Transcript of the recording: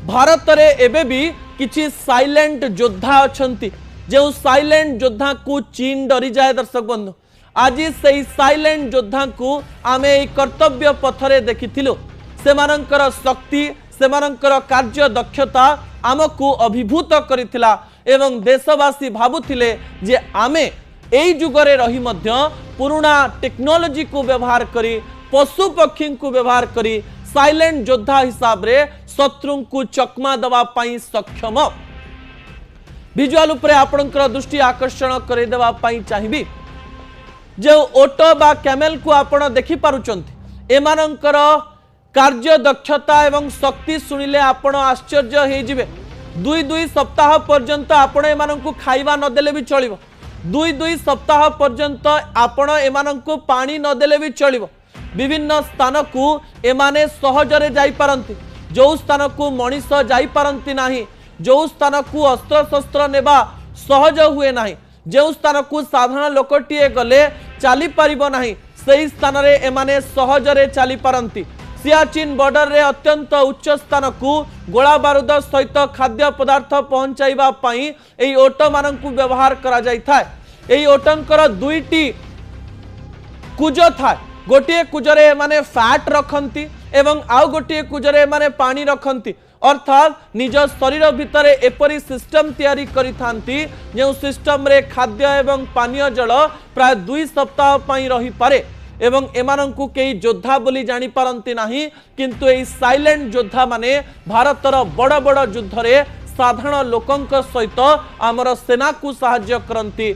भारत रे एबे भी किछि साइलेंट योद्धा अछंती जो साइलेंट योद्धा को चीन डरी जाए। दर्शक बंधु आज से साइलेंट योद्धा को आमे कर्तव्य पथरे देखिथिलु। सेमानंकर शक्ति सेमानंकर कार्य दक्षता आमको अभिभूत करिथिला एवं देशवासी भाबुथिले जे आमे एई जुगरे रही मध्य पुराना टेक्नोलोजी को व्यवहार करी पशु पक्षी को व्यवहार करी साइलेंट योद्धा हिसाब रे शत्रु को चकमा दवा पाई सक्षम। विजुअल उपरे आपणकर दृष्टि आकर्षण करे देवा पाई चाहिबी। जो ओटो बा कैमेल को आपण देखि पारुचंती एमानंकर कार्य दक्षता एवं शक्ति सुनिले आपण आश्चर्य हे जिवे। दुई दुई सप्ताह पर्यंत आपण एमानंकु खाइबा न देले भी चलिबो। दुई दुई सप्ताह पर्यंत आपण एमानंकु पानी न देले भी चलिबो। विभिन्न स्थान को एमाने सहजरे जाई पारंती जो स्थान को मनीष जाई पारंती नाही जो स्थान को अस्त्र शस्त्र नेबा सहज हुए नाही जो स्थान को साधारण लोकटीए गले चली पारिबो नाही सही स्थान रे एमाने सहजरे चली पारंती। सियाचिन बॉर्डर रे अत्यंत उच्च स्थान को गोला बारूद सहित खाद्य पदार्थ पहुंचाइबा पई एई ओटो मानकु व्यवहार करा जाय थाए। एई ओटंकर दुईटी कुज थाए। गोटे कुजरे माने फैट रखंती एवं आउ गोटे कुजरे माने पानी रखंती अर्थात निज शरीर भितर एपरी सिस्टम तैयारी करिथांती जो सिस्टम रे खाद्य एवं पानीय जल प्राय 2 सप्ताह पई रही पारे एवं एमानंकु केई योद्धा बोली जानी पारंती नाही किंतु एई साइलेंट योद्धा माने भारतर बड़ बड़ युद्ध रे साधारण लोकंक सहित आमर सेना को सहाय्य करंती।